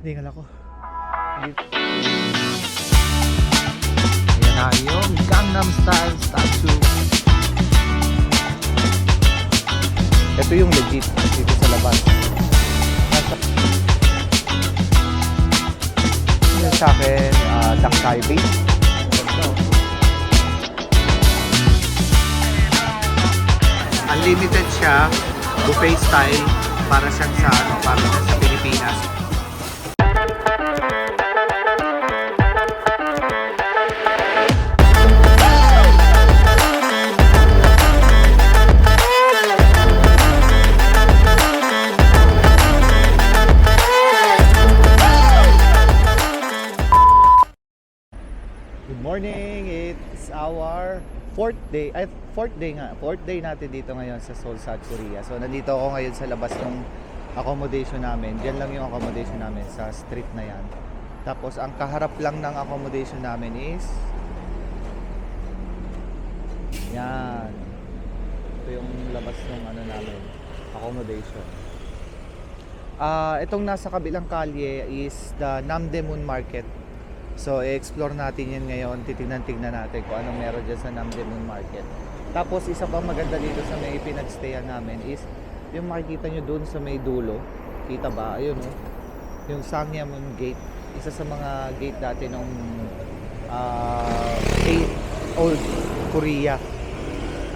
Tingal ako. Ayan na yung Gangnam Style statue. Ito yung legit dito sa labas. Yan sa akin, duck diving. Unlimited siya, buffet style, para siyang sa para siyang sa Pilipinas. Good morning! It's our fourth day natin dito ngayon sa Seoul, South Korea. So nandito ako ngayon sa labas ng accommodation namin. Diyan lang yung accommodation namin sa street na yan. Tapos ang kaharap lang ng accommodation namin is yan. Ito yung labas ng namin, accommodation. Itong nasa kabilang kalye is the Namdaemun Market. So, i-explore natin yan ngayon. Titignan-tignan natin kung anong meron dyan sa Namdaemun Market. Tapos, isa pang maganda dito sa may pinagstayan namin is yung makikita nyo dun sa may dulo. Kita ba? Ayun, oh. Yung Sangyamun Gate. Isa sa mga gate dati nung old Korea.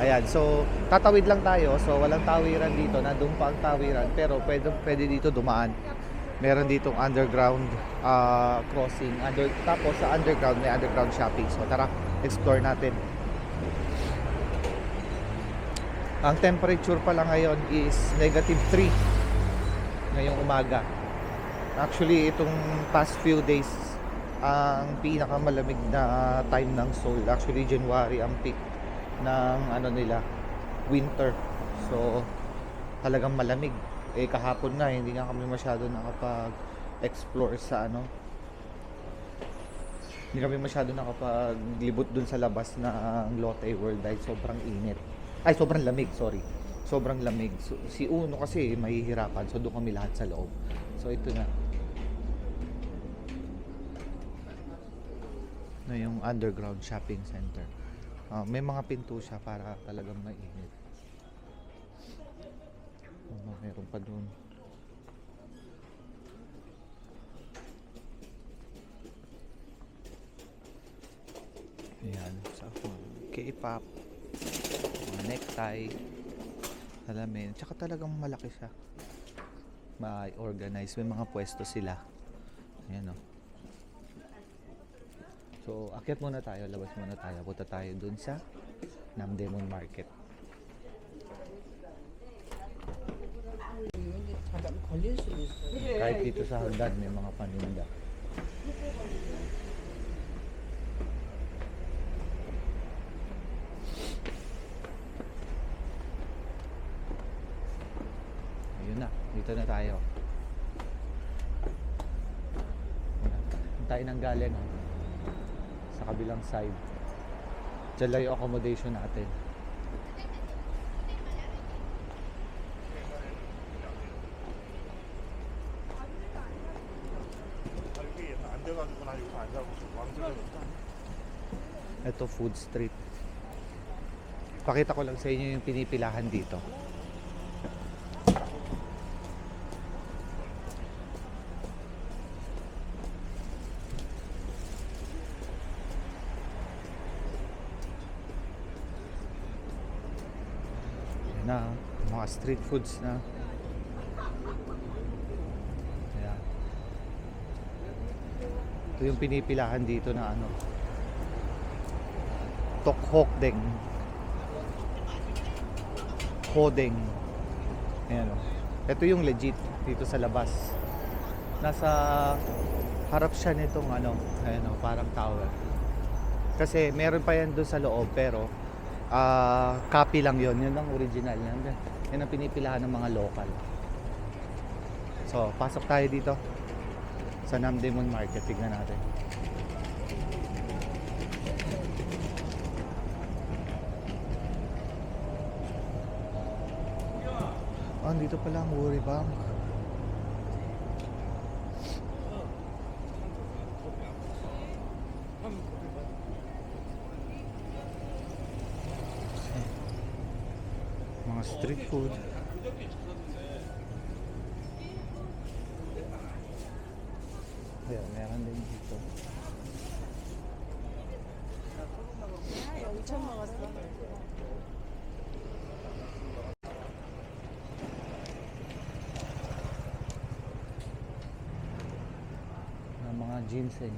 Ayan. So, tatawid lang tayo. So, walang tawiran dito. Nandun pa ang tawiran. Pero, pwede dito dumaan. Meron ditong underground crossing. Tapos sa underground may underground shopping. So tara, explore natin. Ang temperature pala ngayon is -3 ngayong umaga. Actually, itong past few days ang pinakamalamig na time ng Seoul. Actually, January ang peak ng nila, winter. So talagang malamig. Kahapon na hindi nga kami masyado nakapag-explore sa hindi kami masyado nakapaglibot dun sa labas ng Lotte World dahil sobrang init. Ay, sobrang lamig, sorry. Sobrang lamig. So, si Uno kasi mahihirapan, so doon kami lahat sa loob. So ito na. Yung underground shopping center. May mga pinto siya para talagang mainit. Meron pa doon. Ayan, sa K-pop, necktie, salamin. Tsaka talagang malaki siya. Ma-organize. May mga pwesto sila. Ayan, oh. So, akyat muna tayo. Labas muna tayo. Punta tayo doon sa Namdaemun Market. Kahit dito sa hagdan may mga paninda. Ayun na, dito na tayo. Tayo nang galing sa kabilang side. Diyan lang yung accommodation natin. Ito, food street. Pakita ko lang sa inyo yung pinipilahan dito. Yan na, mga street foods na. Ayan. Ito yung pinipilahan dito na Tokhokdeng. Hodeng. Ayan, oh. Ito yung legit dito sa labas. Nasa harap siya nitong ayan, oh, parang tower. Kasi meron pa yan doon sa loob pero copy lang yon. Yun ang original. Yan ang pinipilahan ng mga local. So, pasok tayo dito sa Namdaemun Market. Tignan natin. Dito pala ang Worry Bank. Mga street food. Ayan, meron din dito. Mga ginseng.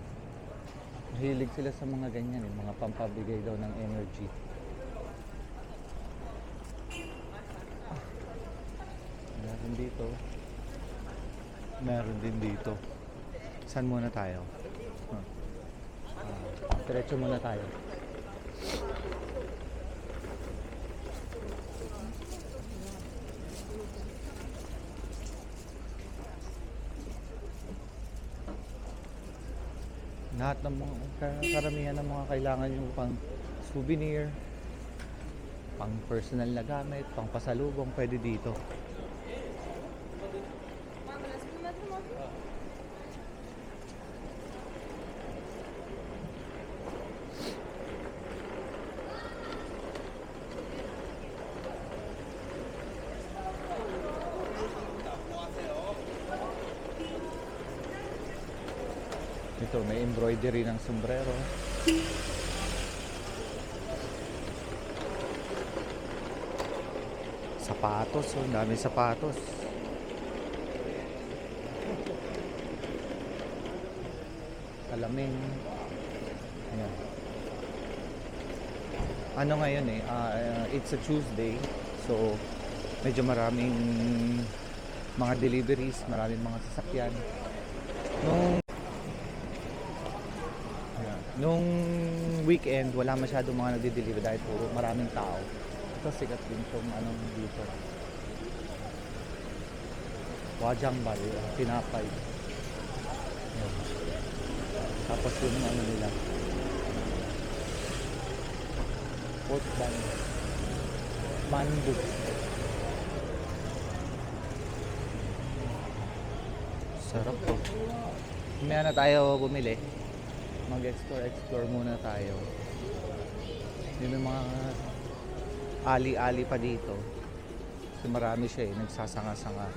Mahilig sila sa mga ganyan, mga pampabigay daw ng energy. Meron dito. Meron din dito. Saan muna tayo? Diretso muna tayo. Lahat ng mga karamihan ng mga kailangan yung pang souvenir, pang personal na gamit, pang pasalubong, pwede dito. Ito, may embroidery ng sombrero. Sapatos, oh, dami sapatos. Salamin. Ayan. Ano ngayon it's a Tuesday. So, medyo maraming mga deliveries, maraming mga sasakyan. Nung weekend, wala masyadong mga nagde-deliver dahil puro maraming tao. Ito, sikat din itong anong dito. Wajangbal, tinapay. Ayan. Tapos yung ano nila. Pork bun. Manbu. Sarap po. May na tayo bumili. Mag-explore muna tayo. Yun yung mga ali-ali pa dito. Kasi marami siya nagsasanga-sanga.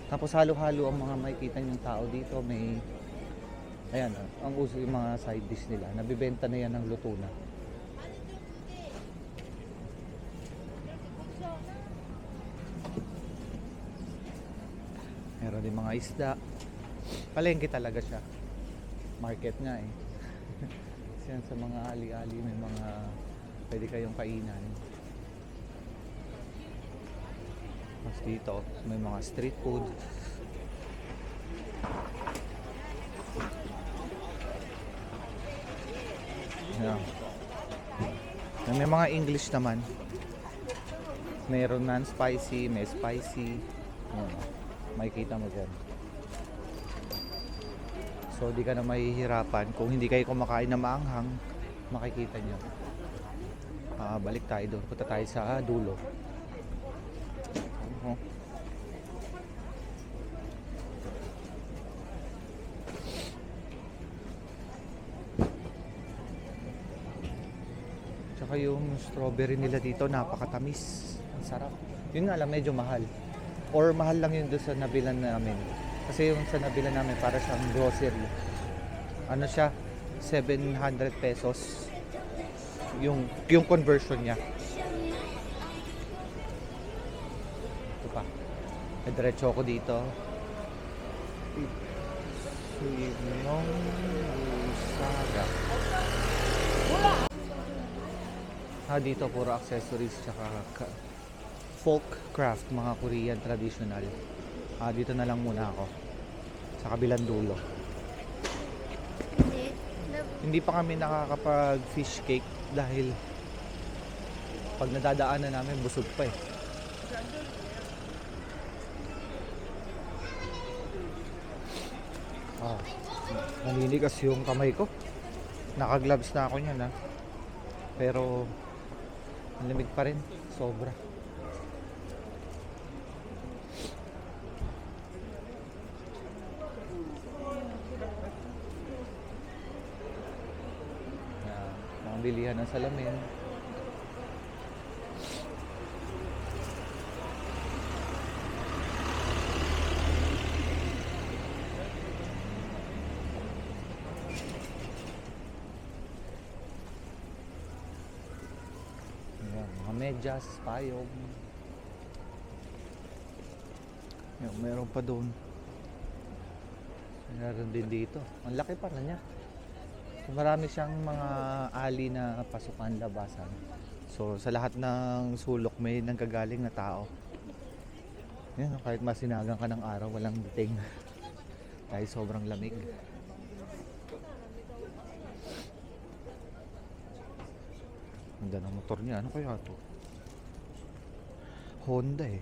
Tapos halo-halo ang mga makikita yung tao dito. May, ayan, ang uso yung mga side dish nila. Nabibenta na yan ng luto na. Meron din mga isda. Palengke talaga siya. Market nga Kasi yan sa mga ali-ali may mga pwede kayong kainan. Tapos dito may mga street food. Yan. May mga English naman. Mayroon non-spicy, may spicy. Yan. Makikita mo dyan. So, di ka na mahihirapan. Kung hindi kayo kumakain na maanghang, makikita nyo. Balik tayo doon. Punta tayo sa dulo. Tsaka yung strawberry nila dito, napakatamis. Ang sarap. Yun nga lang, medyo mahal. Or mahal lang yun doon sa nabilan namin. Kasi yung sa nabila namin para siyang grocery. Ano siya? 700 pesos. Yung conversion niya. Ito pa. Diretso ako dito. Sinong Saga. Dito puro accessories tsaka folk craft, mga Korean traditional. Dito na lang muna ako sa kabilang dulo. Hindi pa kami nakakapag fish cake dahil pag nadadaanan namin busog pa naninigas yung kamay ko. Naka-gloves na ako niyan pero ang lamig pa rin, sobra. Bilihan ng salamin. medyas, payong. Yan, meron pa doon. Meron din dito. Ang laki pa niya. So, marami siyang mga ali na pasukan, labasan. So sa lahat ng sulok may nanggagaling na tao. Yan, kahit masinagang ka ng araw, walang dating. Dahil sobrang lamig. Ang ganda ng motor niya. Ano kaya ito? Honda eh.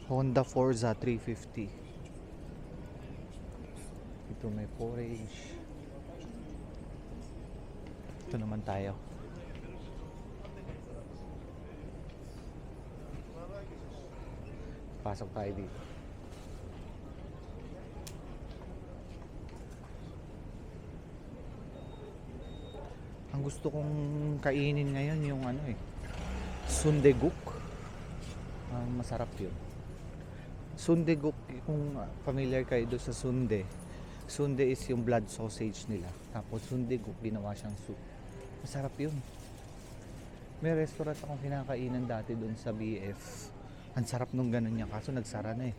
Honda Forza 350. Ito may forage. Ito naman tayo. Pasok tayo dito. Ang gusto kong kainin ngayon yung ano eh, sundeguk. Masarap yun. Sundeguk, kung familiar kayo doon sa sunde. Sunde is yung blood sausage nila. Tapos sundeguk, ginawa siyang soup. Masarap yun. May restaurant akong kinakainan dati doon sa BF. Ang sarap nung ganun niya, kaso nagsara na eh.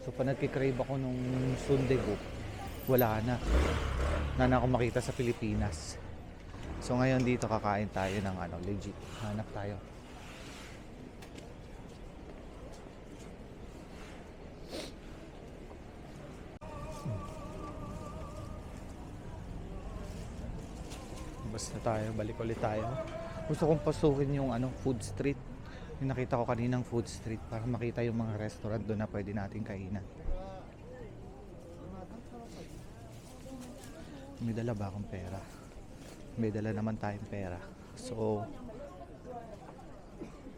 So pa nagkikrave ako nung sundeguk, wala na. Na ako makita sa Pilipinas. So ngayon dito kakain tayo ng ano, legit. Hanap tayo. Basta tayo, balik ulit tayo. Gusto kong pasukin yung ano, food street. Yung nakita ko kaninang food street para makita yung mga restaurant doon na pwede natin kainan. May dala ba akong pera? May dala naman tayong pera. So,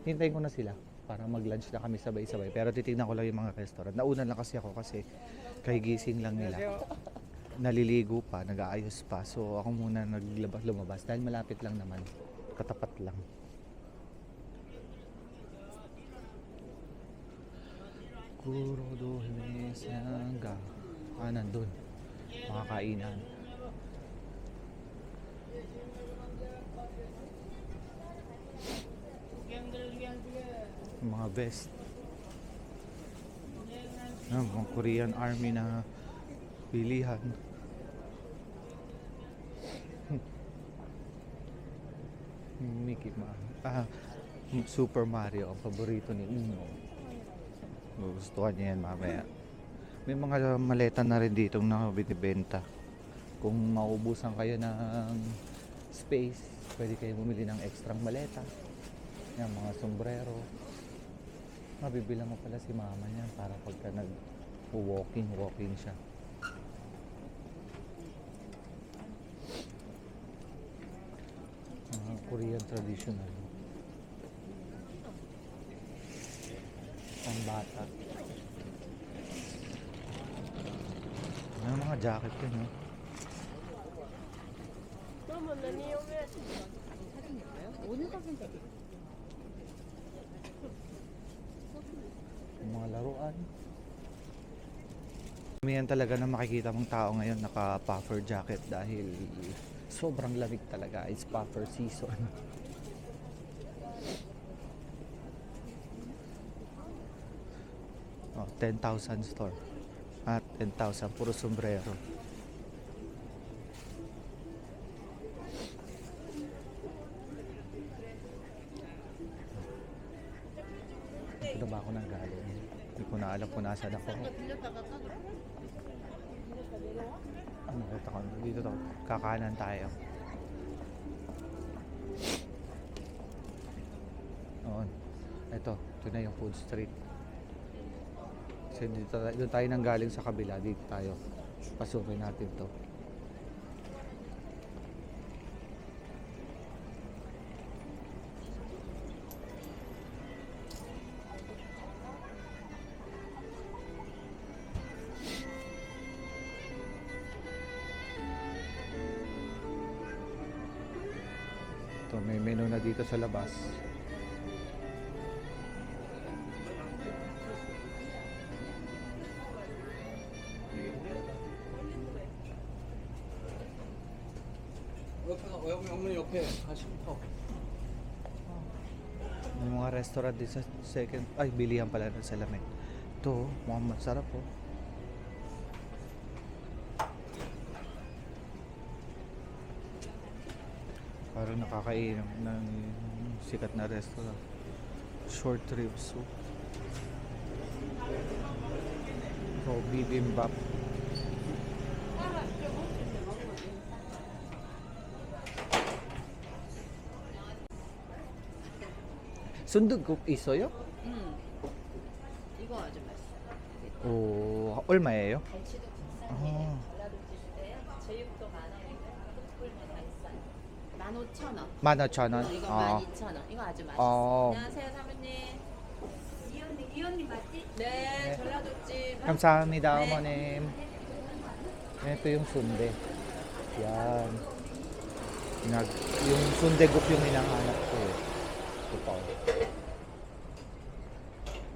hintayin ko na sila para mag-lunch na kami sabay-sabay. Pero titignan ko lang yung mga restaurant. Nauna lang kasi ako kasi kahigising lang nila. Naliligo pa, nag-aayos pa. So ako muna lumabas dahil malapit lang naman. Katapat lang. Kurodo Himesanga. Nandun. Mga kainan. Mga vest. Mga Korean Army na pilihan. Mickey Mouse. Super Mario ang paborito ni Uno. Gusto niya yan mamaya. May mga maleta na rin dito na binibenta. Kung maubusan kayo ng space, pwede kayo bumili ng extrang maleta. Yan, mga sombrero. Mabibilang mo pala si mama niya para pagka walking siya. Korean traditional. Pang bata. Ano mga jacket yun, no? Mga laruan. Yan talaga na makikita mong tao ngayon naka-puffer jacket dahil sobrang lamig talaga. It's puffer season. Oh, 10,000 store. 10,000 puro sombrero. Ito na ba ako nang galing? Hindi ko na alam kung nasaan ako. Nakita ko dito to. Kakanan tayo. Ito na yung food street. Kasi dito, doon tayo nang galing sa kabila. Dito tayo. Pasukin natin to. Ito, may menu na dito sa labas. 여기 어머니 옆에 가시부터. May mga restaurant din sa second. Ay, bilihan pala ng salamin. Ito, mukhang masarap po. Parang nakakainom ng sikat na restaurant. Short ribs soup. So, bibimbap. 순두국 있어요? 이거 아주 맛있어. 오, 얼마예요? 갈치도 비싸네. 아. 전라도지 주세요. 제육도 만 원이고 숯불면 다 있어요. 15,000원. 15,000원. 이거 아. 12,000원. 이거 아주 맛있어. 어. 안녕하세요, 사모님. 이언니 맞지? 네, 네. 전라도집. 감사합니다, 네. 어머님. Ito yung sunde. Yan. Yung sundeguk yung hinahanap ko eh. Ito pa.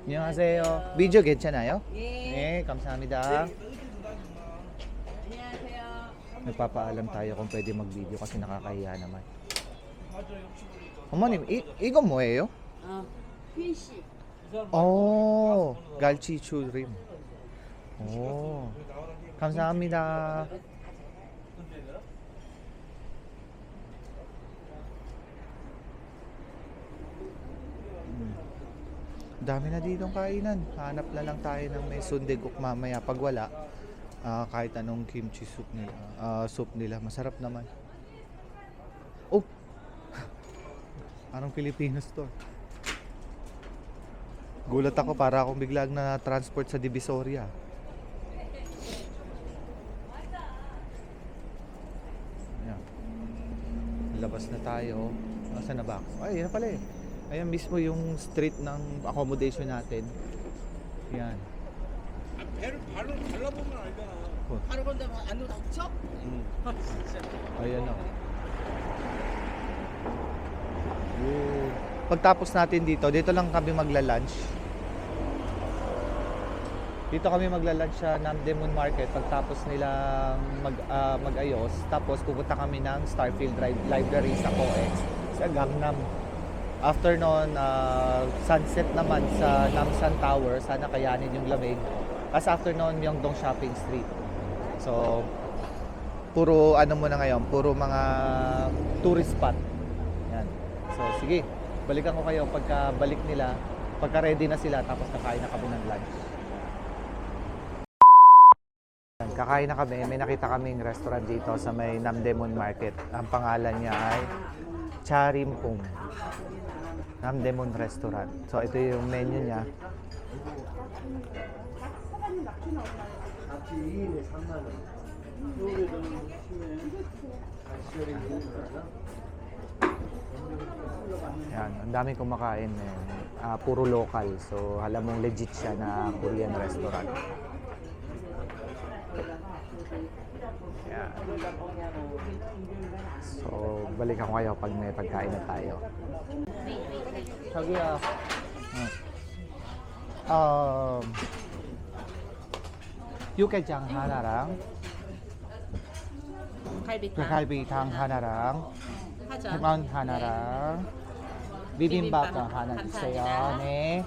안녕하세요. 비디오 괜찮아요? 예. 네, 감사합니다. 안녕하세요. Nagpapaalam tayo kung pwede mag-video kasi nakakahiya naman. 어머님, 이건 뭐예요? 휘씨. 오, 갈치추림. 오, 감사합니다. Dami na ditong kainan. Hanap na lang tayo ng may sundeguk mamaya. Pag wala, kahit anong kimchi soup nila, soup nila, masarap naman. Oh! Anong Filipino store? Gulat ako, para akong biglang na transport sa Divisoria. Ayan. Labas na tayo. Nasaan na ba ako? Ay, yan na pala eh. Ayan mismo yung street ng accommodation natin. Yan. 배를 발로 달라보면 알잖아. 바로 건너면 안으로 닥쳐? Ayan o. Pagtapos natin dito lang kami magla-lunch. Dito kami magla-lunch sa Namdaemun Market pagtapos nilang mag-ayos. Tapos pupunta kami ng Starfield Library sa COEX, sa Gangnam. After nun, sunset naman sa Namsan Tower. Sana kayanin yung lamig. As after nun, Myeongdong Shopping Street. So, puro ano muna ngayon, puro mga tourist spot. Yan. So, sige. Balikan ko kayo pagka balik nila, pagka ready na sila, tapos kakain na kami ng lunch. Kakain na kami. May nakita kaming restaurant dito sa may Namdaemun Market. Ang pangalan niya ay Charimpong Namdaemun Restaurant. So, ito yung menu niya. Yan, ang daming kumakain eh. Puro local. So, alam mong legit siya na Korean restaurant. Yan. So, balikan ko kayo pag may pagkain na tayo. 저기요. 육개장 하나랑 갈비탕. 갈비탕 하나랑 하전. 해만 하나랑 비빔밥 하나 주세요. 감사합니다. 네.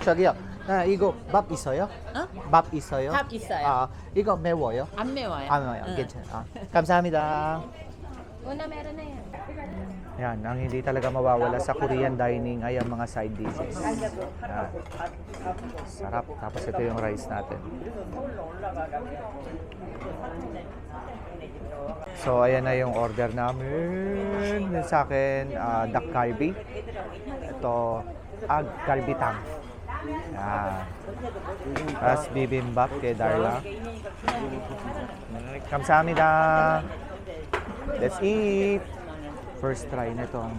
저기요. 이거 밥 있어요? 어? 밥 있어요? 밥 있어요. 이거 매워요? 안 매워요. 안 매워요. 응. 괜찮아요. 감사합니다. Una meron na yan. Yan, ang hindi talaga mawawala sa Korean dining ay ang mga side dishes. Yan. Sarap. Tapos ito yung rice natin. So, ayan na yung order namin. Yung sa akin, duck galbi. Ito, galbitang. Yan. Tapos bibimbap kay Darla. Kamsahamnida. Let's eat. First try na ito ang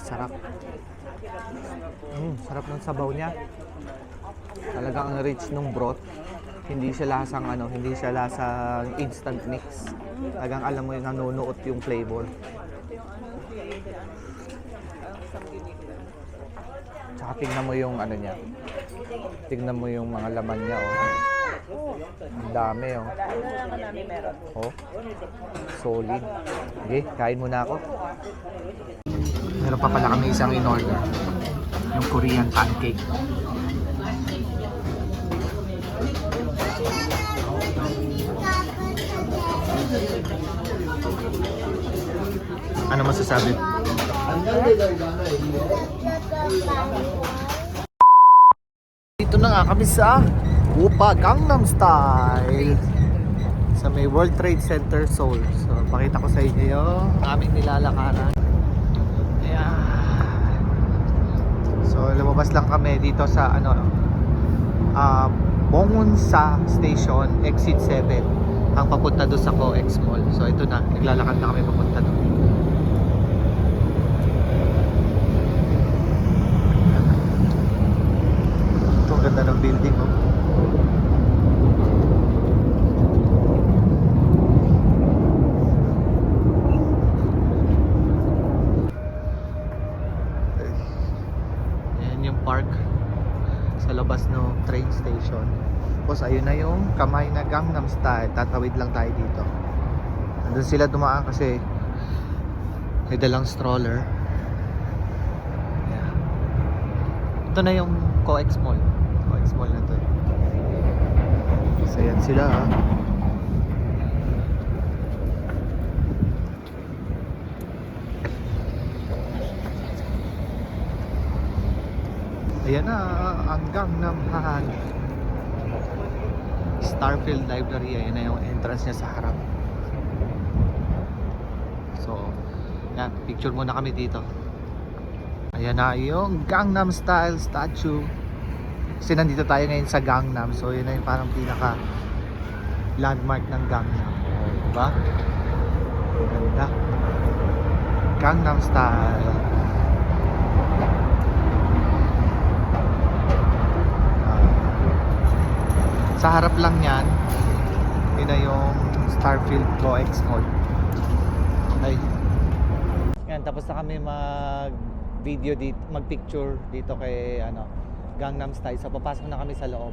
sarap. Sarap ng sabaw niya. Talagang ang rich nung broth. Hindi siya lasang hindi siya lasang instant mix. Talagang alam mo yung nanunuot yung flavor. Tsaka tingnan mo yung ano niya. Tingnan mo yung mga laman niya, oh. Ang dami, oh. Oh. Solid. Okay, kain muna ako. Meron pa pala kami isang in-order. Yung Korean pancake. Ano masasabi? Dito na nga kami sa Oppa Gangnam Style sa may World Trade Center Seoul. So pakita ko sa inyo yung aming nilalakaran. Ayan. So lumabas lang kami dito sa ano Bongwon-sa Station, Exit 7 ang papunta doon sa COEX Mall. So ito na, naglalakad na kami papunta doon. Ito, ang ganda ng building, oh. Ayan yung park sa labas ng train station. Tapos ayun na yung kamay na Gangnam Style. Tatawid lang tayo dito. Nandun sila dumaan kasi may dalang stroller. Yeah. Ito na yung COEX Mall. COEX Mall na to. So yan sila, ha. Ayan na ang Gangnam Han. Starfield Library. Ayan na yung entrance niya sa harap. So yan, picture muna kami dito. Ayan na yung Gangnam Style statue. Kasi nandito tayo ngayon sa Gangnam. So yun na yung parang pinaka landmark ng Gangnam. O, diba? Ganda. Gangnam Style. Sa harap lang yan, yun na yung Starfield COEX Mall. Ay. Yan, tapos na kami mag-video dito, mag-picture dito kay ano, Gangnam Style. So papasok na kami sa loob.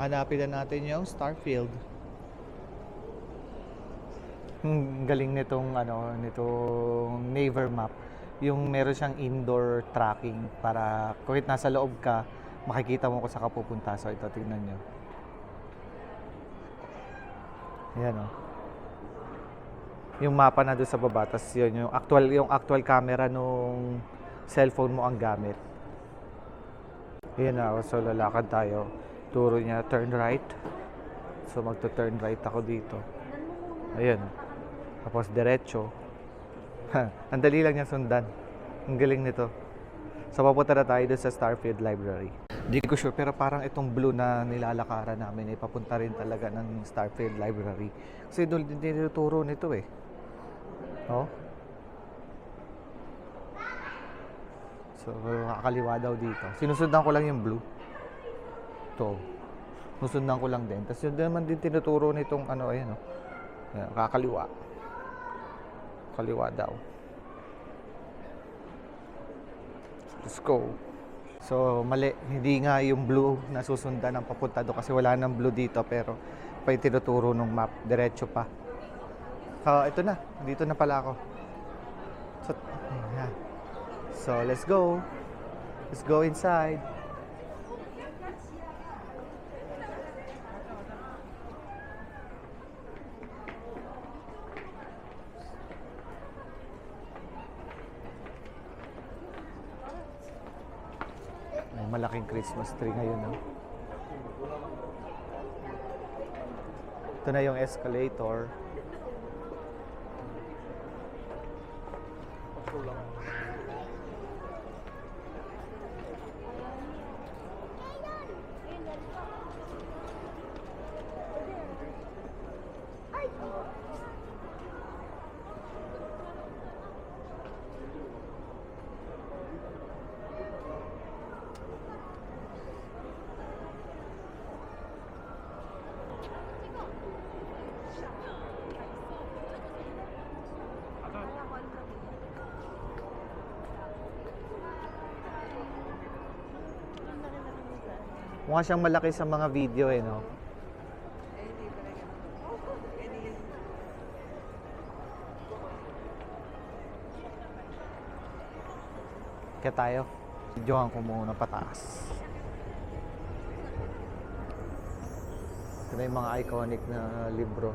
Hanapin na natin yung Starfield. Galing nitong ano, nitong Naver map. Yung meron siyang indoor tracking para kahit nasa loob ka, makikita mo kung saan ka pupunta. So ito, tingnan nyo. Ayan, oh. Yung mapa na doon sa baba, tas yun yung actual camera nung cellphone mo ang gamit. Ayan na, so lalakad tayo. Turo niya turn right. So magto-turn right ako dito. Ayan. Tapos diretso. Ang dali lang niya sundan. Ang galing nito. So papunta na tayo doon sa Starfield Library. Hindi ko sure pero parang itong blue na nilalakaran namin ay papunta rin talaga ng Starfield Library. Kasi doon din tinuturo nito, eh. Oh. So kakaliwa daw dito. Sinusundan ko lang yung blue. Ito. Nusundan ko lang din. Tapos yun naman din tinuturo nitong ano, ayan, oh. Ayan, kakaliwa. Kaliwa daw. Let's go. So, mali. Hindi nga yung blue na susundan ang papunta doon kasi wala nang blue dito pero pa yung tinuturo ng map. Diretso pa. Ito na. Dito na pala ako. So, ayan. So, let's go. Let's go inside. May malaking Christmas tree ngayon, no? Ito na yung escalator. Mukha siyang malaki sa mga video eh, no? Kaya tayo, videohan ko muna pataas. Ito na yung mga iconic na libro.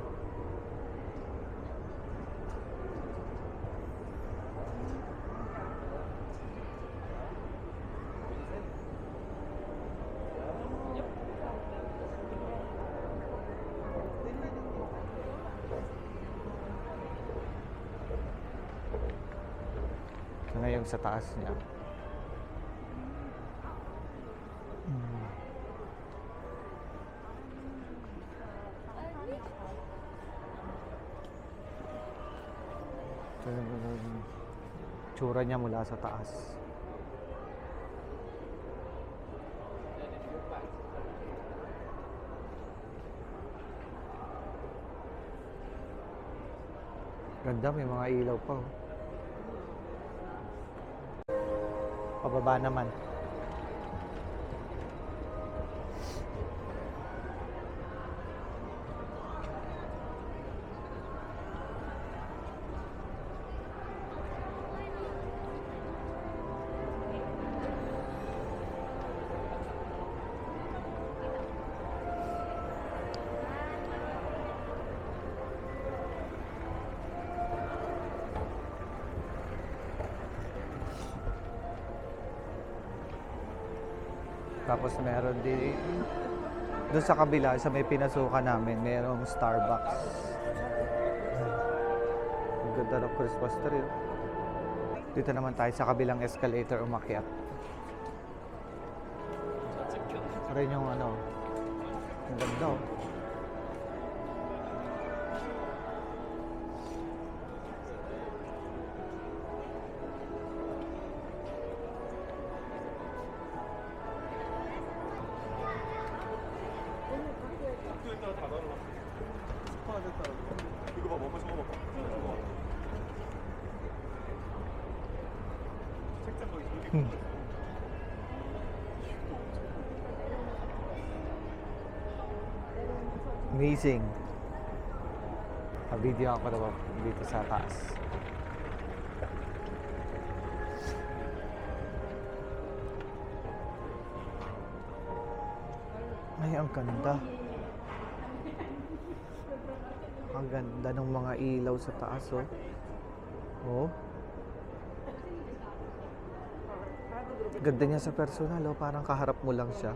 Ito na yung sa taas niya. Ito yung tsura niya mula sa taas. Ganda, may mga ilaw pa. Oh. Pababa naman. Tapos meron din doon sa kabila, sa may pinasukan namin, merong Starbucks. Ang ganda ng Christmas tree. Oh. Dito naman tayo sa kabilang escalator umakyat. Ito rin yung ano, ang ganda oh. Amazing. Video ako na dito sa taas. Ay, ang ganda. Ang ganda ng mga ilaw sa taas, oh. Oh. Ganda niya sa personal, oh. Parang kaharap mo lang siya.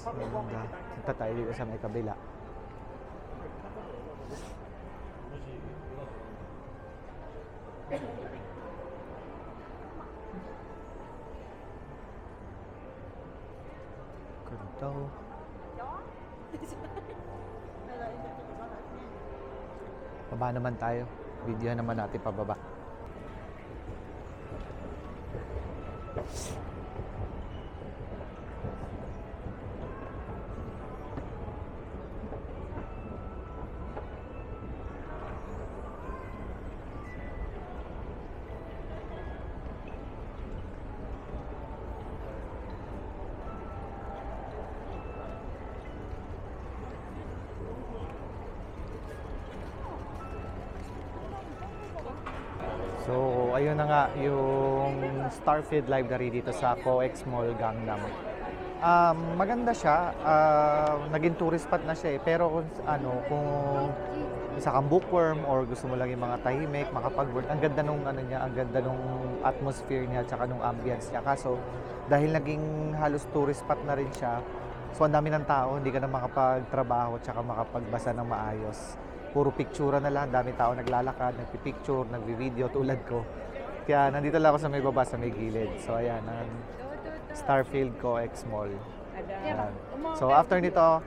Ganda. Punta tayo dito sa may kabila. Ganda, oh. Baba naman tayo. Video naman natin pababa. So, ayun na nga yung Starfield Library dito sa COEX Mall, Gangnam. Maganda siya. Naging tourist spot na siya eh. Pero kung isa kang bookworm or gusto mo lang yung mga tahimik, makapag-work, ang ganda nung niya, ang ganda nung atmosphere niya, tsaka nung ambience niya. Kaso, dahil naging halos tourist spot na rin siya, so ang dami ng tao, hindi ka na makapagtrabaho, tsaka makapagbasa ng maayos. Puro picture na lang, dami tao naglalakad, nagpipicture, nagvi-video tulad ko. Kaya nandito lang ako sa may baba, sa may gilid. So ayan, ang Starfield COEX Mall. Ayan. So after nito,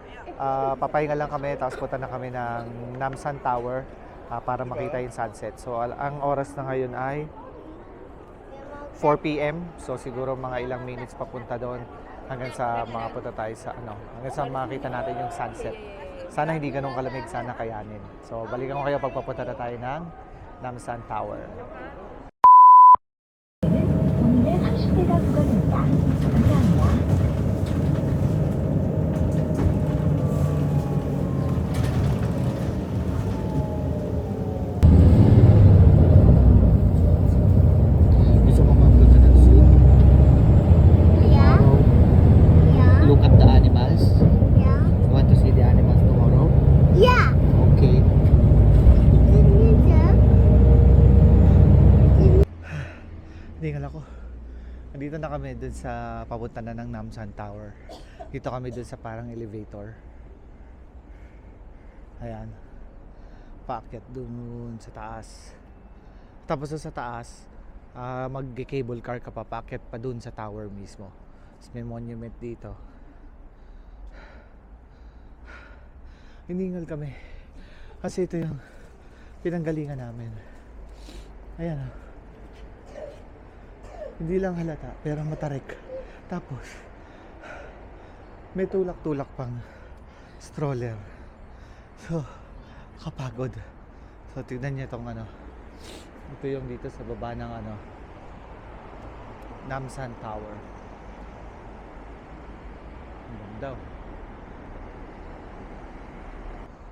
papahinga lang kami, tapos punta na kami ng Namsan Tower para makita yung sunset. So ang oras na ngayon ay 4 PM. So siguro mga ilang minutes papunta doon hanggang sa makapunta tayo sa hanggang sa makita natin yung sunset. Sana hindi ganun kalamig, sana kayanin. So, balikan ko kayo pagpapunta na tayo ng Namsan Tower. 오늘의 30대가 구간입니다. at the animals? Yeah. You want to see the animals tomorrow? Yeah. Okay. Tingal ako. Nandito na kami dun sa papunta na ng Namsan Tower. Dito kami dun sa parang elevator. Ayan. Paakyat dun sa taas. Tapos dun sa taas, mag-cable car ka pa, paakyat pa dun sa tower mismo. Tapos may monument dito. Hiningal kami. Kasi ito yung pinanggalingan namin. Ayan o. Hindi lang halata, pero matarik. Tapos, may tulak-tulak pang stroller. So, kapagod. So, tignan niyo itong ano. Ito yung dito sa baba ng ano, Namsan Tower. Ang ganda oh.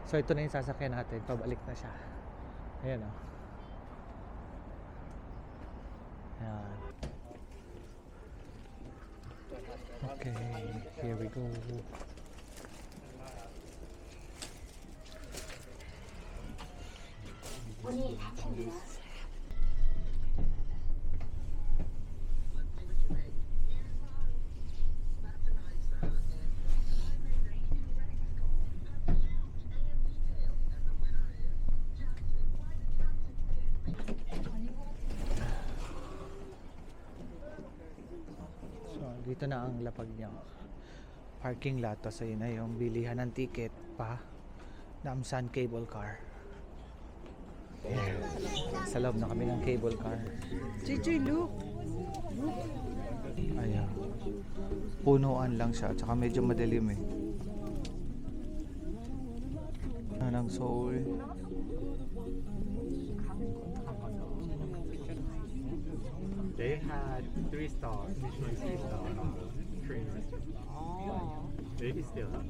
So, ito na yung sasakyan natin. Pabalik na siya. Ayan oh. Ayan. Okay, here we go. So, dito na ang lapag niya. Parking lot. So, yun na yung bilihan ng ticket pa. Namsan Cable Car. Sa loob na kami ng cable car. JJ, look. Ayan. Punuan lang siya. At saka medyo madilim eh. Ng Seoul. They had 3 stars, Michelin 3 star Korean restaurant. Oh. Maybe still have.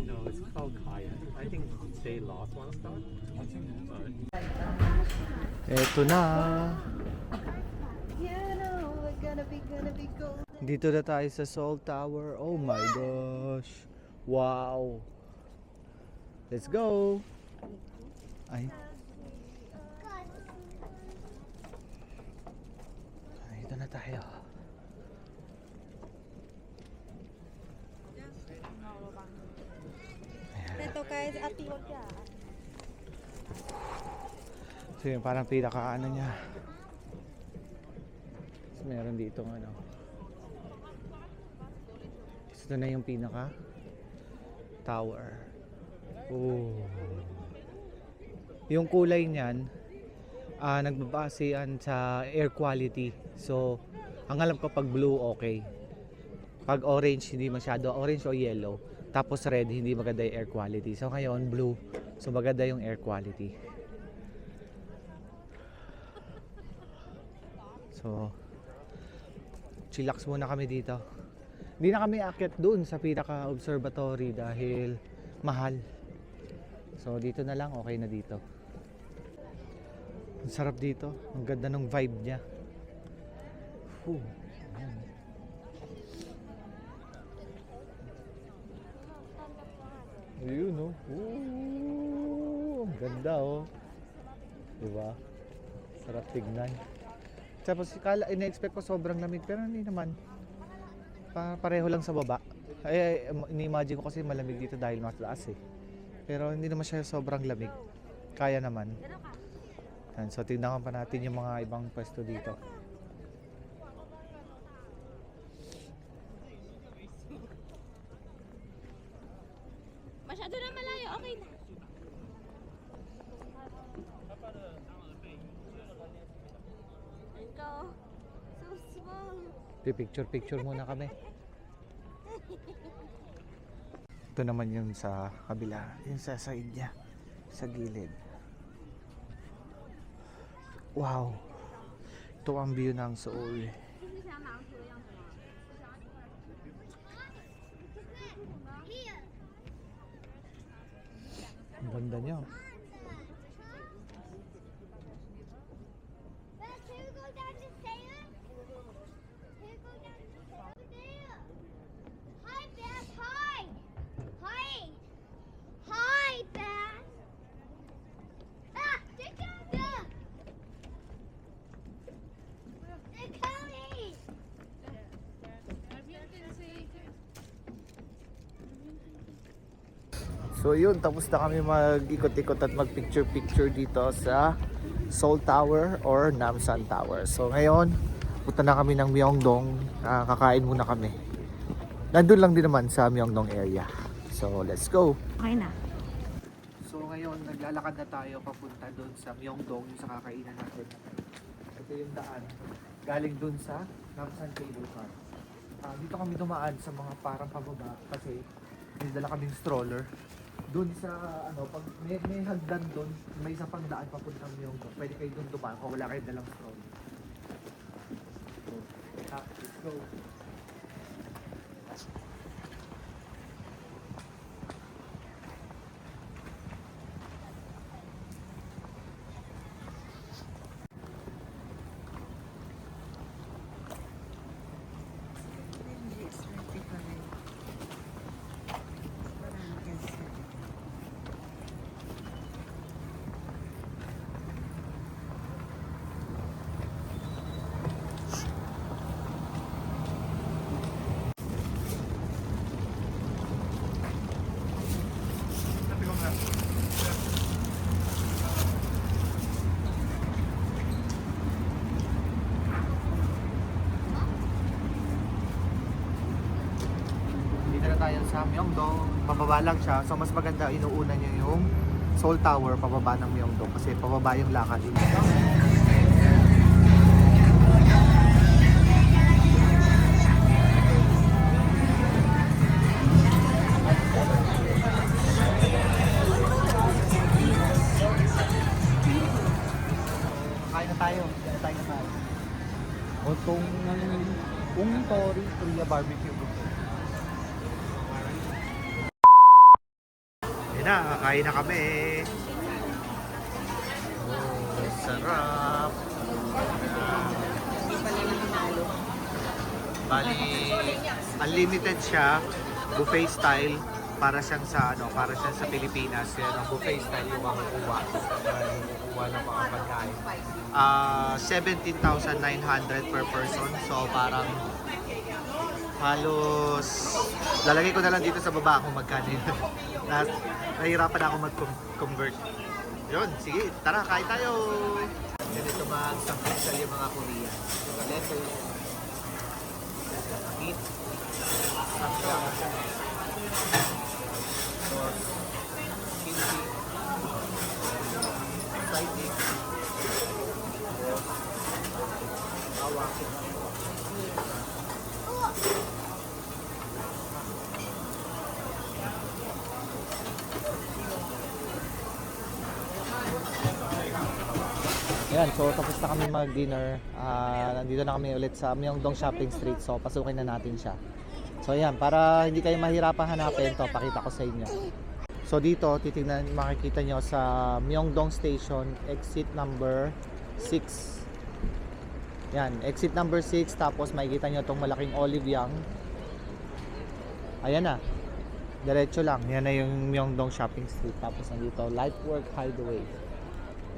No, it's called Kaya. I think they lost 1 star. But Eto na. Dito na tayo sa Seoul Tower. Oh my gosh. Wow. Let's go. Ay. Dito na tayo. Ito guys, ati wag ya. So yun, parang pinaka ano niya. So, meron dito ano. Ito na yung pinaka tower. Oh. Yung kulay niyan, nagbabase yan sa air quality. So, ang alam ko pag blue okay. Pag orange hindi masyado, orange o yellow. Tapos red hindi maganda yung air quality. So ngayon blue, so maganda yung air quality. So, chillax muna kami dito. Hindi na kami aakyat dun sa pinaka observatory dahil mahal. So dito na lang, okay na dito. Ang sarap dito, ang ganda ng vibe niya. Whew. Ayan. Ayun oh. Ooh, ang ganda oh. Diba? Sarap tignan. Tapos ina-expect ko sobrang lamig pero hindi naman. Pareho lang sa baba. Ay, ini-imagine ko kasi malamig dito dahil mas taas eh. Pero hindi naman siya sobrang lamig. Kaya naman. Yan, so tignan pa natin yung mga ibang pwesto dito. Masyado na malayo, okay na. Ito, so small. Picture muna kami. Ito naman yung sa kabila, yung sa side niya, sa gilid. Wow. Ito ang view ng Seoul. Ang ganda niya. So yun, tapos na kami mag-ikot-ikot at mag-picture-picture dito sa Seoul Tower or Namsan Tower. So ngayon, punta na kami ng Myeongdong. Kakain muna kami. Nandun lang din naman sa Myeongdong area. So let's go! Okay na. So ngayon, naglalakad na tayo papunta doon sa Myeongdong, yung sa kakainan natin. Ito yung daan. Galing doon sa Namsan Cable Car. Dito kami dumaan sa mga parang pababa kasi may dala kaming stroller. Doon sa pag may hagdan doon, may isa pang daan papuntang Myeongdong. Pwede kayo doon dumaan kung wala kayong dalang stroller. So, let's go. Dito na tayo sa Myeongdong. Pababa lang siya. So mas maganda inuuna niyo yung Seoul Tower pababa ng Myeongdong kasi pababa yung lakad dito. Kain na tayo. Kain na tayo. O itong Tori Korea Barbecue Buffet. Yan na, kakain na kami. Oh, sarap. Bali, unlimited siya, buffet style, para siyang sa Pilipinas. Yan ang buffet style yung mga kuha. Kuha ng mga pagkain. 17,900 per person. So parang halos lalagay ko na lang dito sa baba kung magkano yun. Nahirapan ako mag-convert. Yun, sige, tara, kain tayo! Ganito mag-sampusal yung mga Korean. Lettuce, meat, sauce, kimchi, fried egg, bawang. Ayan, so tapos na kami mag-dinner. Nandito na kami ulit sa Myeongdong Shopping Street. So pasukin na natin siya. So ayan, para hindi kayo mahirapan hanapin to, pakita ko sa inyo. So dito, titingnan, makikita nyo sa Myeongdong Station, exit number 6. Yan, exit number 6. Tapos makikita nyo itong malaking olive yang. Ayan na. Diretso lang. Yan na yung Myeongdong Shopping Street. Tapos nandito, Lifework Hideaway.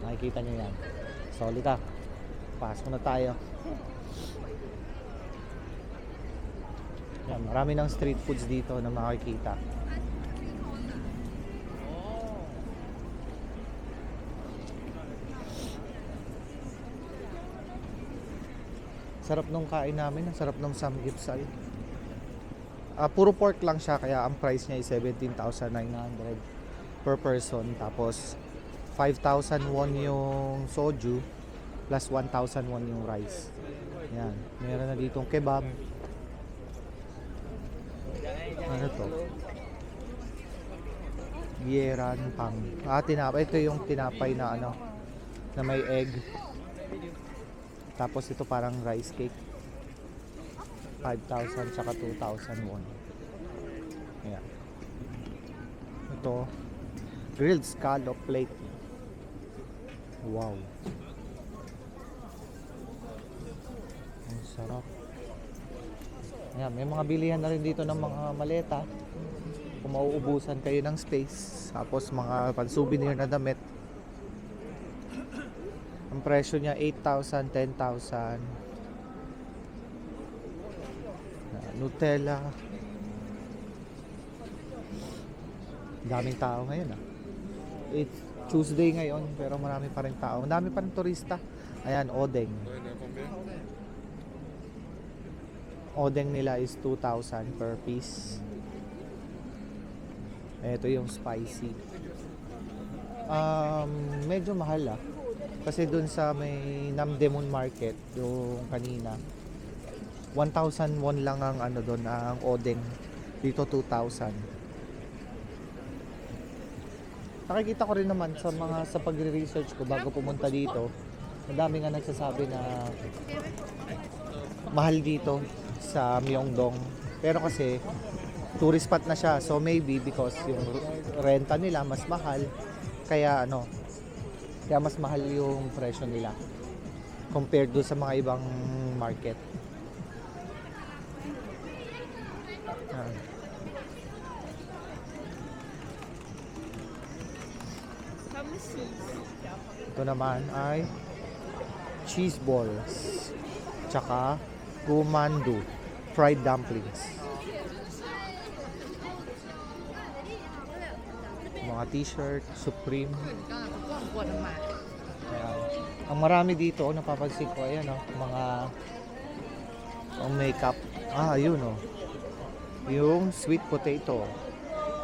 Makikita nyo yan. Solid ah. Pasok na tayo. Yan, marami ng street foods dito na makikita. Sarap nung kain namin. Ang sarap ng samgyeopsal. Puro pork lang siya kaya ang price niya is 17,900 per person. Tapos 5,000 won yung soju plus 1,000 won yung rice. Yan. Meron na ditong kebab. Ano to? Yeran pang. Tinapay. Ito yung tinapay na na may egg. Tapos ito parang rice cake. 5,000 tsaka 2,000 won. Ayan. Ito grilled scallop plate. Wow. Ang sarap. Ayan, may mga bilihan na rin dito ng mga maleta. Kung mauubusan kayo ng space. Tapos mga pan-souvenir na damit. Ang presyo niya 8,000, 10,000. Nutella. Daming tao ngayon ah. It's Tuesday ngayon pero marami pa rin tao. Marami pa rin turista. Ayan, odeng. Odeng nila is 2,000 per piece. Ito yung spicy. Medyo mahal ah. Kasi dun sa may Namdaemun Market, yung kanina, 1,000 won lang ang ano doon, ang odeng. Dito 2,000. Nakikita ko rin naman sa pagre-research ko bago pumunta dito, madami nga nagsasabi na mahal dito sa Myeongdong. Pero kasi tourist spot na siya, so maybe because yung renta nila mas mahal, kaya mas mahal yung presyo nila compared do sa mga ibang market. Ito naman ay cheese balls tsaka gumandu fried dumplings. Mga t-shirt, Supreme. Ayan. Ang marami dito, napapansin ko, ayan mga makeup. Ayun yung sweet potato.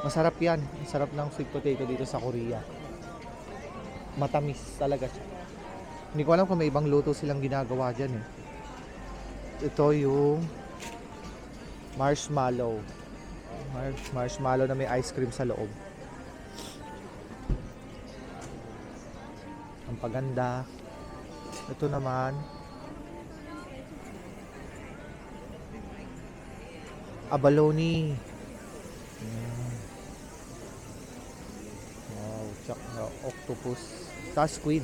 Masarap yan. Masarap ng sweet potato dito sa Korea. Matamis talaga siya. Hindi ko alam kung may ibang luto silang ginagawa dyan eh. Ito yung marshmallow. Marshmallow na may ice cream sa loob. Ang paganda. Ito naman abalone. Wow, tsaka octopus. Ta squid.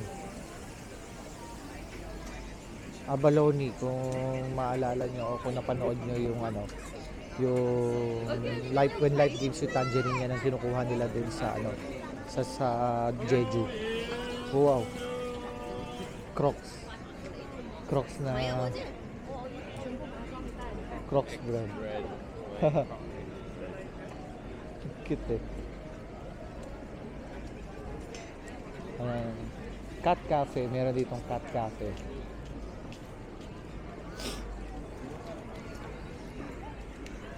Abalone, kung maalala nyo o kung napanood nyo yung when life gives you tangerine, yan ang kinukuha nila din sa sa Jeju. Wow. Crocs na Crocs brand. Cute eh. Cat Cafe, meron ditong Cat Cafe.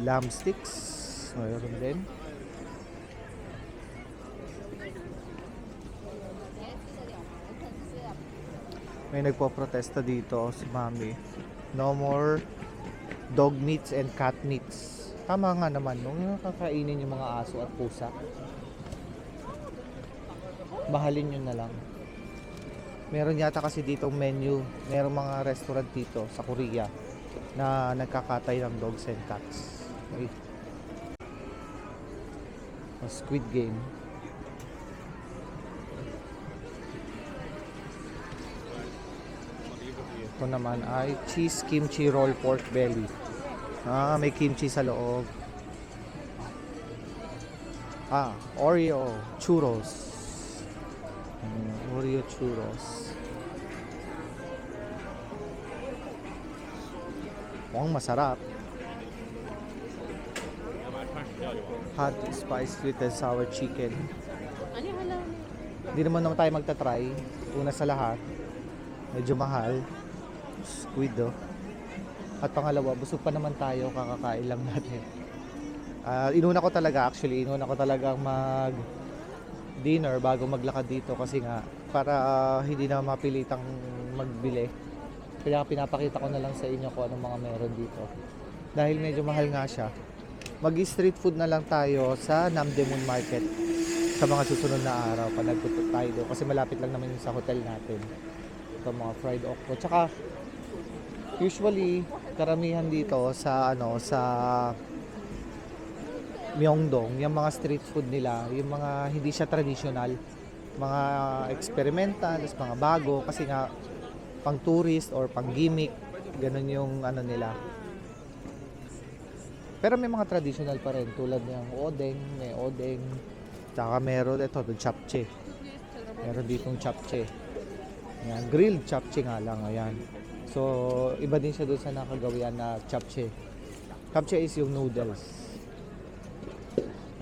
Lamb sticks, mayroon din. May nagpo-protesta dito si Mami. No more dog meats and cat meats. Tama nga naman, yung kakainin yung mga aso at pusa. Mahalin yun na lang. Meron yata kasi ditong menu. Merong mga restaurant dito sa Korea na nagkakatay ng dogs and cats. Okay. Squid Game. Ito naman ay cheese kimchi roll pork belly. May kimchi sa loob. Oreo churros. Oreo churros. Mukhang masarap. Hot spice sweet and sour chicken. Ano yung halaman? Hindi naman tayo magta-try. Una sa lahat, medyo mahal. Squid At pangalawa, busog pa naman tayo, kakakain lang natin. Inuna ko talagang mag-dinner bago maglakad dito kasi nga para hindi na mapilitang magbili. Kaya pinapakita ko na lang sa inyo kung anong mga meron dito. Dahil medyo mahal nga siya. Mag-street food na lang tayo sa Namdaemun Market sa mga susunod na araw pag nagtutok tayo doon kasi malapit lang naman yung sa hotel natin. Ito mga fried okra. Tsaka usually karamihan dito sa Myeongdong, yung mga street food nila, yung mga hindi siya traditional, mga experimental, mga bago kasi nga pang tourist or pang gimmick, ganun yung nila. Pero may mga traditional pa rin tulad ng odeng, may odeng, tsaka meron ito, japchae. Meron ditong japchae. Ayan, grilled japchae nga lang, ayan. So, iba din siya doon sa nakagawian na japchae. Japchae is yung noodles.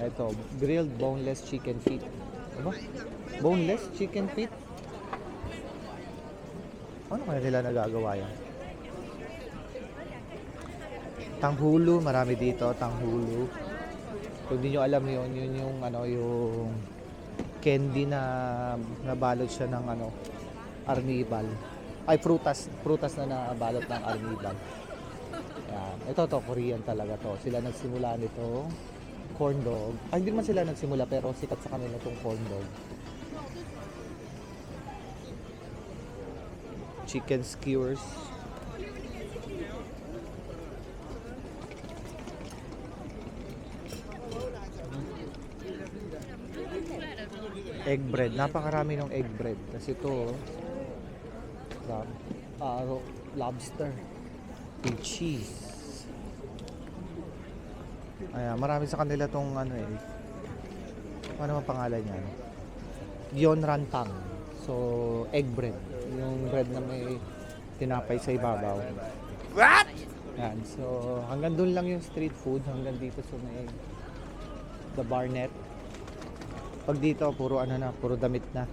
Ito, grilled boneless chicken feet. Ano? Boneless chicken feet? Ano kaya nila nagagawa yan? Tanghulu, marami dito, tanghulu. Kung hindi nyo alam yun, yun yung ano, yung candy na nabalot siya ng ano, arnibal. Ay, prutas na nabalot ng arnibal. Yan. Ito to, Korean talaga to. Sila nagsimula nito, corn dog. Ay, hindi man sila nagsimula pero sikat sa kanila itong corn dog. Chicken skewers. Egg bread. Napakarami ng egg bread. Kasi ito, lobster. With cheese. Ayan, marami sa kanila tong ano eh. Ano ang pangalan niya? Gyeonrantang. So, egg bread. Yung bread na may tinapay sa ibabaw. What? Yan. So, hanggang doon lang yung street food. Hanggang dito sa may The Barnet. Pag dito, puro ano na, puro damit na.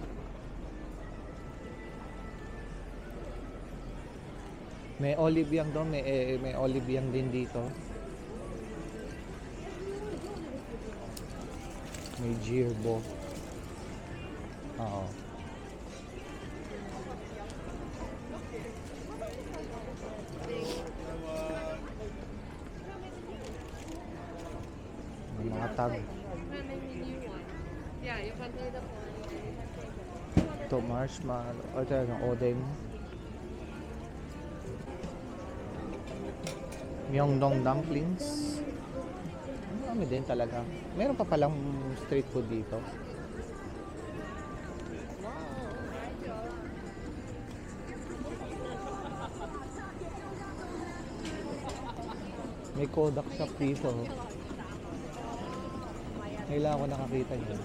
May olive yang doon, may olive yang din dito. May Jirbo. Oo. May mga tag. Ito, marshmallow. O, ito yung odeng. Myeongdong dumplings. Marami din talaga. Meron pa palang street food dito. May Kodak shop dito. Kailangan ko nakakita niyo.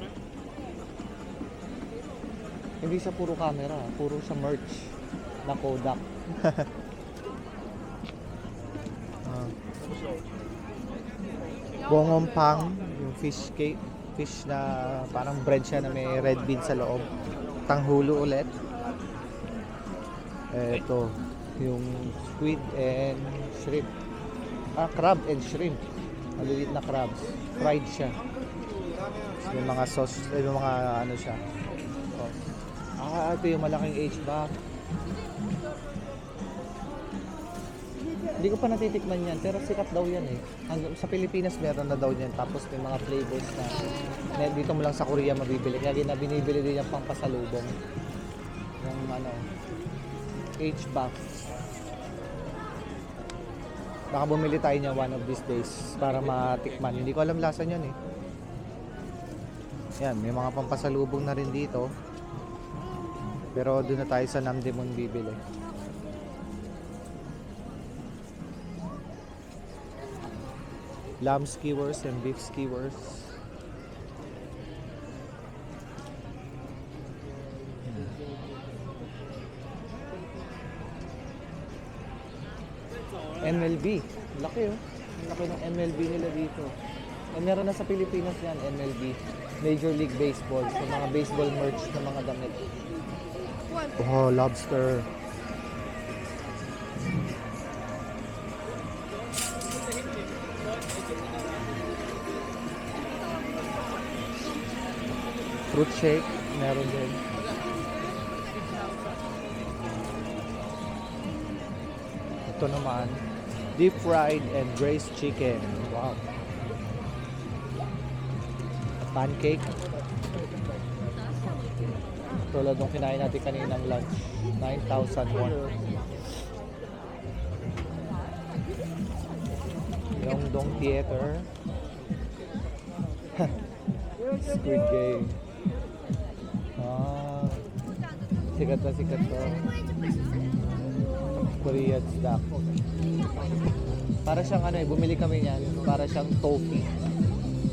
Hindi siya puro camera, puro siya merch na Kodak. Bongompang, yung fish cake, fish na parang bread siya na may red bean sa loob. Tanghulu ulit. Ito, yung squid and shrimp. Crab and shrimp. Maliliit na crabs. Fried siya. Yung mga sauce, yung mga ano siya. Ito yung malaking H-back. Hindi ko pa natitikman yan, pero sikat daw yan eh. Sa Pilipinas meron na daw yan, tapos may mga flavors na dito mo lang sa Korea mabibili. Kaya binibili din yung pang pasalubong. Yung ano, H-back. Baka bumili tayo niya one of these days para matikman. Hindi ko alam lasa niyan eh. Yan, may mga pampasalubong na rin dito. Pero doon na tayo sa Namdaemun bibili. Lamb skewers and beef skewers. MLB. Laki oh. Laki ng MLB nila dito. Meron na sa Pilipinas yan, MLB. Major League Baseball. So mga baseball merch na mga damit. Oh, lobster. Fruit shake, meron din. Ito naman, deep fried and braised chicken. Wow. Pancake. Tulad nung kinain natin kaninang lunch. 9,000 won. Myeongdong Theater. Squid Game. Sikat na sikat to. Korean snack. Para siyang ano eh, bumili kami niyan. Para siyang toffee.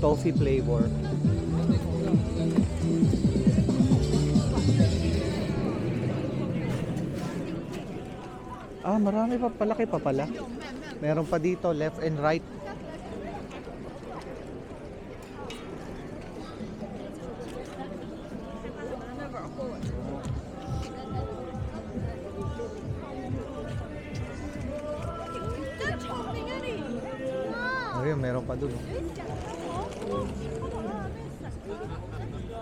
Toffee flavor. Marami pa, palaki pa pala. Meron pa dito, left and right. pa dun.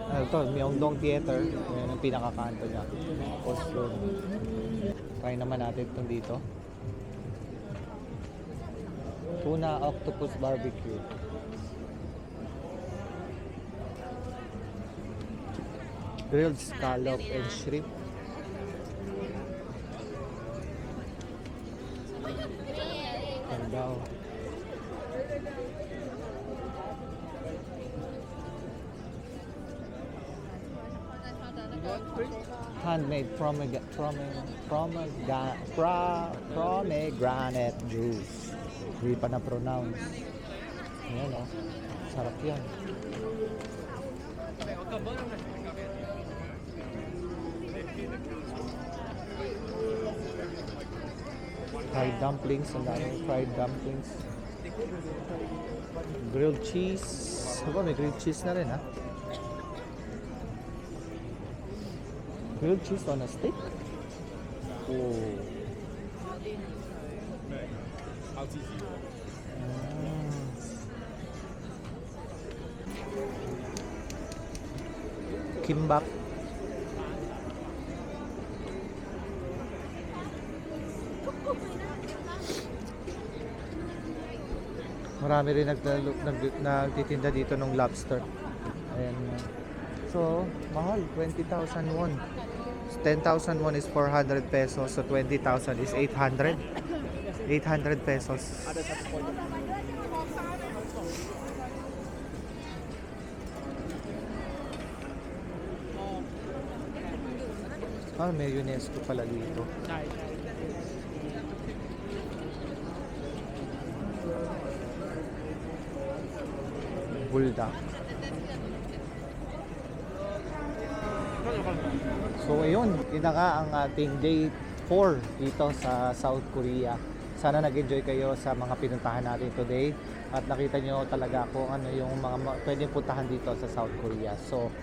Ito, Myeongdong Theater. Yan ang pinakakanto niya. Tapos yun. Try naman natin itong dito. Tuna Octopus Barbecue. Grilled scallop and shrimp. Yan daw. Handmade pomegranate juice. Hindi pa na-pronounce. Ayan o. Sarap yan. Fried dumplings. Ang dami fried dumplings. Grilled cheese. Aba, may grilled cheese na rin ha. Grilled cheese on a stick? Oh. Kimbap. Marami rin nagtitinda dito ng lobster. Ayan. So, mahal. 20,000 won. 10,000 won is 400 pesos. So, 20,000 is 800. 800 pesos. Ah, may UNESCO pala dito. Bulldog. So ayun, yun na nga ang ating day 4 dito sa South Korea. Sana nag-enjoy kayo sa mga pinuntahan natin today at nakita nyo talaga kung ano yung mga pwedeng puntahan dito sa South Korea. So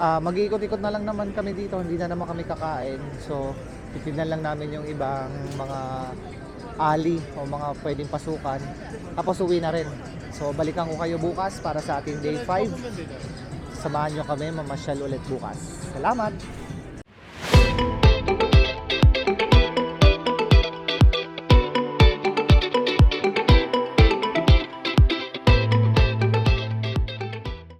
mag-iikot-ikot na lang naman kami dito, hindi na naman kami kakain. So titignan lang namin yung ibang mga alley o mga pwedeng pasukan. Tapos uwi na rin. So balikan ko kayo bukas para sa ating day 5. Samahan nyo kami mamasyal ulit bukas. Salamat!